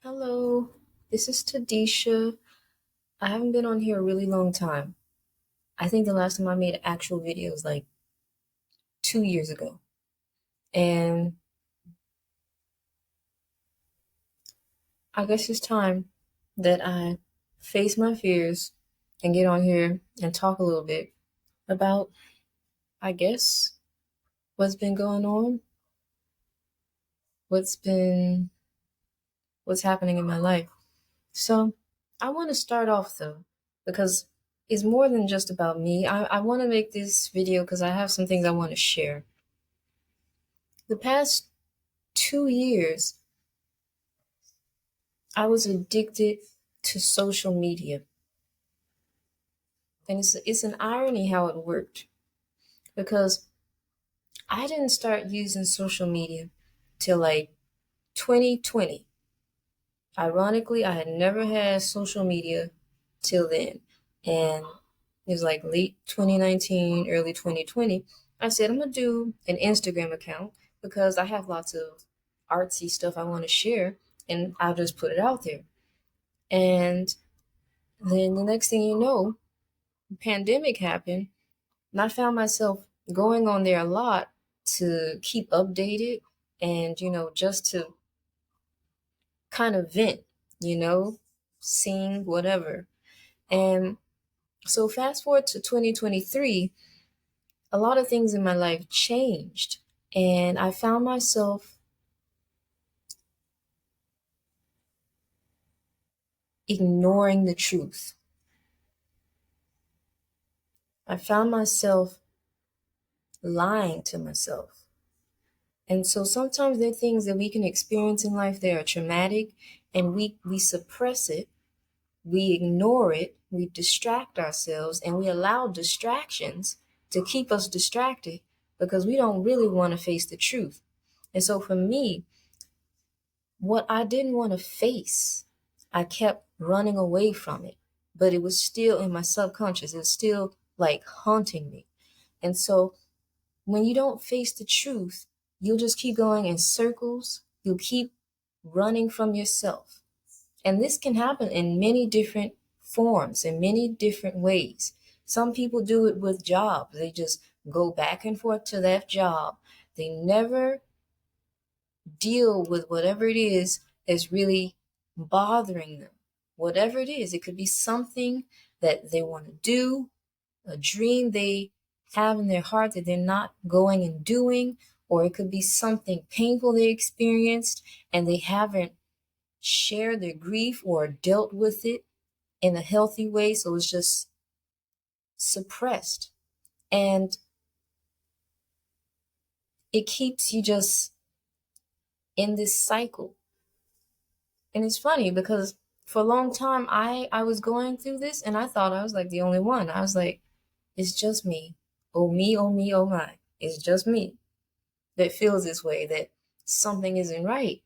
Hello, this is Tadisha. I haven't been on here a really long time. I think the last time I made an actual video was like 2 years ago. And I guess it's time that I face my fears and get on here and talk a little bit about, I guess, what's been going on, what's been, what's happening in my life. So I want to start off though, because it's more than just about me. I want to make this video because I have some things I want to share. The past 2 years, I was addicted to social media. And it's an irony how it worked because I didn't start using social media till like 2020. Ironically, I had never had social media till then. And it was like late 2019, early 2020. I said, I'm going to do an Instagram account because I have lots of artsy stuff I want to share and I'll just put it out there. And then the next thing you know, the pandemic happened, and I found myself going on there a lot to keep updated and, just to kind of vent, sing, whatever. And so fast forward to 2023, a lot of things in my life changed. And I found myself ignoring the truth. I found myself lying to myself. And so sometimes there are things that we can experience in life that are traumatic and we suppress it, we ignore it, we distract ourselves, and we allow distractions to keep us distracted because we don't really want to face the truth. And so for me, what I didn't want to face, I kept running away from it, but it was still in my subconscious. It was still like haunting me. And so when you don't face the truth, you'll just keep going in circles. You'll keep running from yourself. And this can happen in many different forms, in many different ways. Some people do it with jobs. They just go back and forth to that job. They never deal with whatever it is that's really bothering them. Whatever it is, it could be something that they want to do, a dream they have in their heart that they're not going and doing, or it could be something painful they experienced and they haven't shared their grief or dealt with it in a healthy way. So it's just suppressed. And it keeps you just in this cycle. And it's funny because for a long time I was going through this and I thought I was like the only one. I was like, it's just me. Oh me, oh me, oh my. It's just me that feels this way, that something isn't right.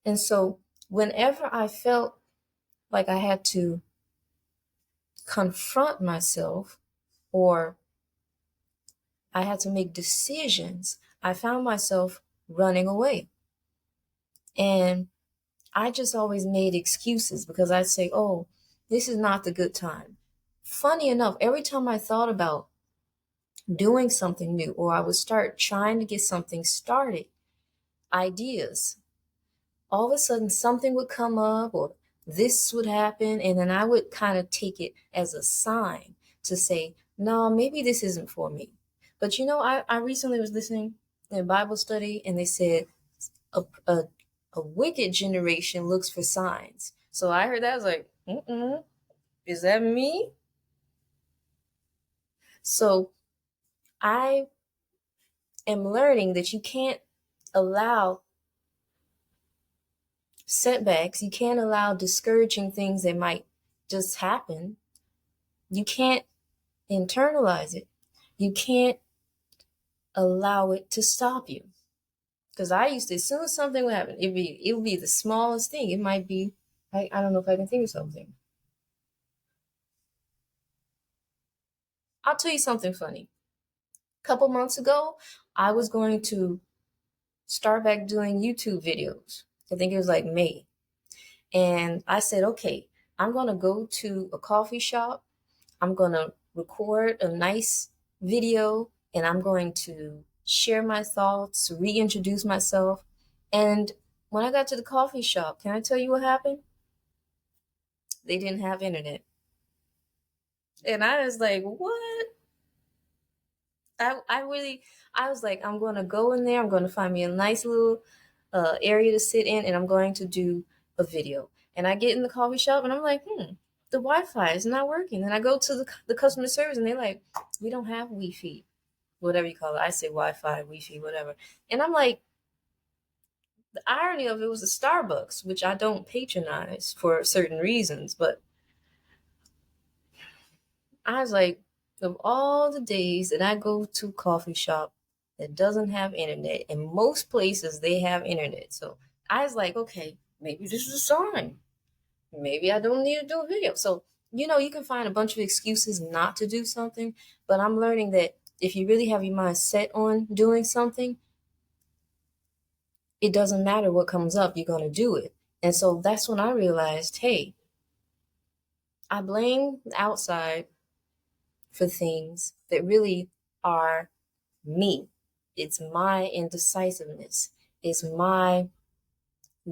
And so whenever I felt like I had to confront myself or I had to make decisions, I found myself running away. And I just always made excuses because I'd say, oh, this is not the good time. Funny enough, every time I thought about doing something new or I would start trying to get something started, ideas, all of a sudden something would come up or this would happen. And then I would kind of take it as a sign to say, no, maybe this isn't for me. But I recently was listening in a Bible study and they said a, a, a wicked generation looks for signs. So I heard that, I was like, is that me? So I am learning that you can't allow setbacks, you can't allow discouraging things that might just happen. You can't internalize it. You can't allow it to stop you. Because I used to, as soon as something would happen, it would be the smallest thing. It might be, I don't know if I can think of something. I'll tell you something funny. A couple months ago, I was going to start back doing YouTube videos. I think it was like May. And I said, okay, I'm going to go to a coffee shop. I'm going to record a nice video and I'm going to share my thoughts, reintroduce myself. And when I got to the coffee shop, can I tell you what happened? They didn't have internet. And I was like, what? I really, I was like, I'm going to go in there. I'm going to find me a nice little area to sit in and I'm going to do a video. And I get in the coffee shop and I'm like, the Wi-Fi is not working. And I go to the customer service and they're like, we don't have Wi-Fi, whatever you call it. I say Wi-Fi, Wi-Fi, whatever. And I'm like, the irony of it was a Starbucks, which I don't patronize for certain reasons, but I was like, of all the days that I go to a coffee shop that doesn't have internet, and most places they have internet. So I was like, okay, maybe this is a sign. Maybe I don't need to do a video. So, you can find a bunch of excuses not to do something, but I'm learning that if you really have your mind set on doing something, it doesn't matter what comes up, you're going to do it. And so that's when I realized, hey, I blame the outside for things that really are me. It's my indecisiveness. It's my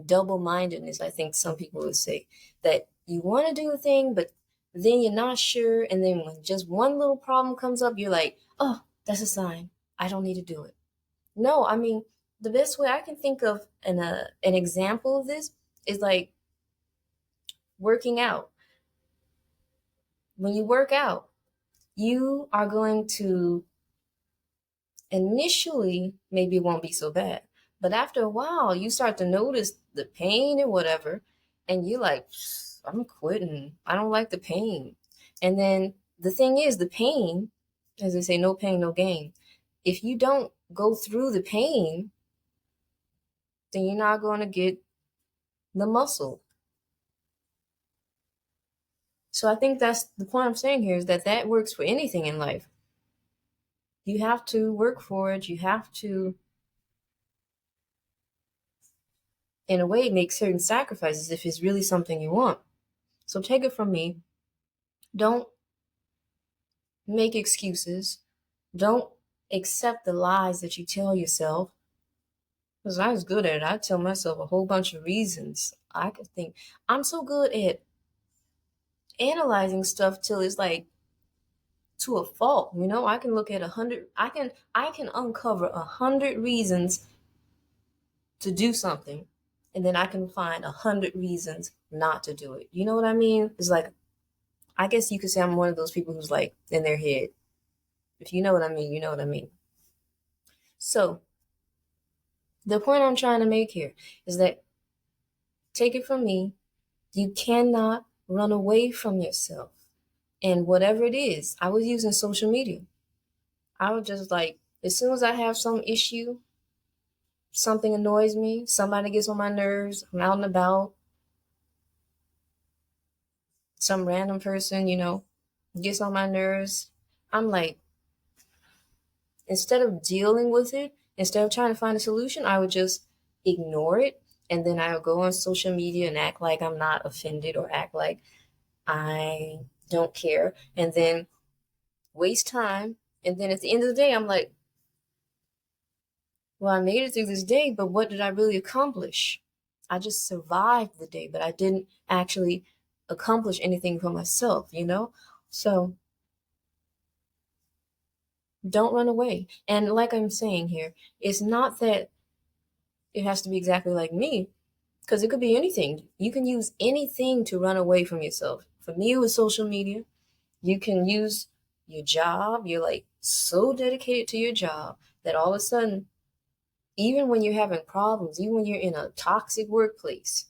double mindedness, I think some people would say, that you want to do a thing, but then you're not sure. And then when just one little problem comes up, you're like, oh, that's a sign. I don't need to do it. No, I mean, the best way I can think of an example of this is like working out. When you work out, you are going to initially, maybe it won't be so bad, but after a while, you start to notice the pain and whatever, and you're like, I'm quitting. I don't like the pain. And then the thing is, the pain, as they say, no pain, no gain. If you don't go through the pain, then you're not going to get the muscle. So I think that's the point I'm saying here, is that works for anything in life. You have to work for it. You have to, in a way, make certain sacrifices if it's really something you want. So take it from me. Don't make excuses. Don't accept the lies that you tell yourself. Because I was good at it. I tell myself a whole bunch of reasons. I could think. I'm so good at analyzing stuff till it's like to a fault. I can look at 100. I can uncover 100 reasons to do something, and then I can find 100 reasons not to do it. You know what I mean? It's like, I guess you could say I'm one of those people who's like in their head. If you know what I mean, you know what I mean. So the point I'm trying to make here is that, take it from me, you cannot run away from yourself. And whatever it is, I was using social media. I would just like, as soon as I have some issue, something annoys me, somebody gets on my nerves, I'm out and about, some random person, gets on my nerves, I'm like, instead of dealing with it, instead of trying to find a solution, I would just ignore it. And then I would go on social media and act like I'm not offended or act like I don't care. And then waste time. And then at the end of the day, I'm like, well, I made it through this day, but what did I really accomplish? I just survived the day, but I didn't actually accomplish anything for myself, So don't run away. And like I'm saying here, it's not that it has to be exactly like me, because it could be anything. You can use anything to run away from yourself. For me, it was social media. You can use your job. You're like so dedicated to your job that all of a sudden, even when you're having problems, even when you're in a toxic workplace,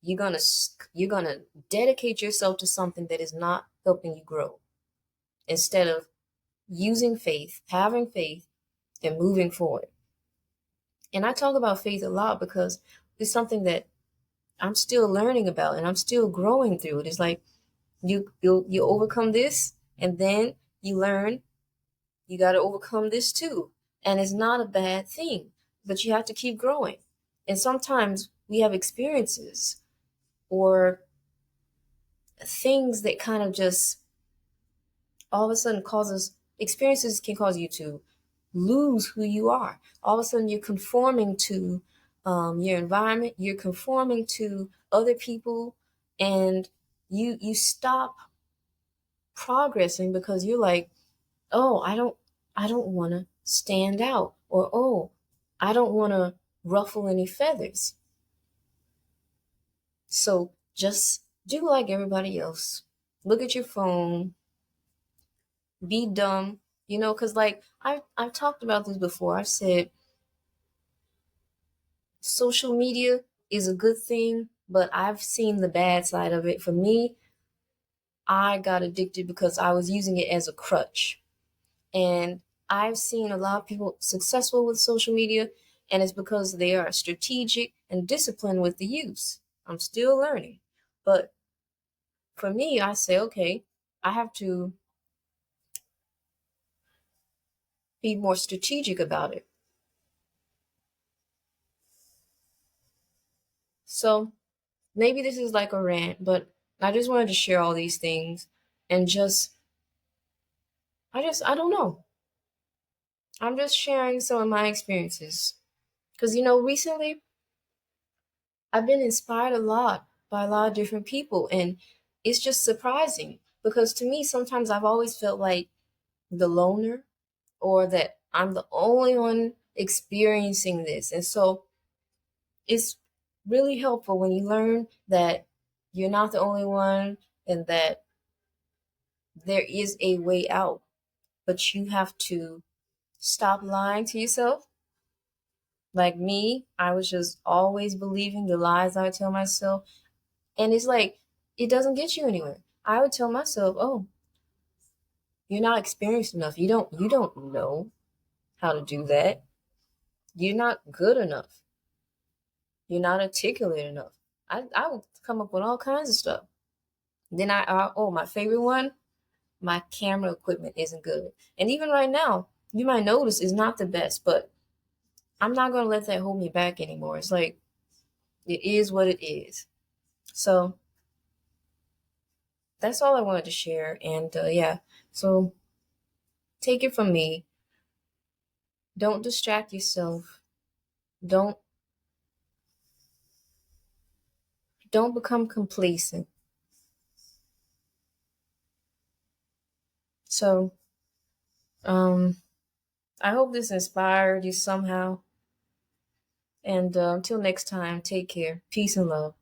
you're gonna dedicate yourself to something that is not helping you grow, instead of using faith, having faith, and moving forward. And I talk about faith a lot because it's something that I'm still learning about and I'm still growing through it. It's like you overcome this, and then you learn you got to overcome this too. And it's not a bad thing, but you have to keep growing. And sometimes we have experiences or things that kind of just all of a sudden causes experiences can cause you to lose who you are. All of a sudden, you're conforming to your environment. You're conforming to other people, and you stop progressing because you're like, oh, I don't want to stand out, or oh, I don't want to ruffle any feathers. So just do like everybody else. Look at your phone, be dumb, because like I've talked about this before. I've said social media is a good thing, but I've seen the bad side of it. For me, I got addicted because I was using it as a crutch. And I've seen a lot of people successful with social media, and it's because they are strategic and disciplined with the use. I'm still learning. But for me, I say, okay, I have to be more strategic about it. So maybe this is like a rant, but I just wanted to share all these things and I don't know. I'm just sharing some of my experiences. Because, recently I've been inspired a lot by a lot of different people. And it's just surprising because to me, sometimes I've always felt like the loner or that I'm the only one experiencing this. And so it's really helpful when you learn that you're not the only one and that there is a way out, but you have to stop lying to yourself. Like me, I was just always believing the lies I would tell myself. And it's like, it doesn't get you anywhere. I would tell myself, oh, you're not experienced enough. You don't know how to do that. You're not good enough. You're not articulate enough. I would come up with all kinds of stuff. Then oh, my favorite one, my camera equipment isn't good. And even right now, you might notice is not the best, but I'm not going to let that hold me back anymore. It's like, it is what it is. So that's all I wanted to share. And yeah, so take it from me. Don't distract yourself. Don't don't become complacent. So I hope this inspired you somehow. And until next time, take care. Peace and love.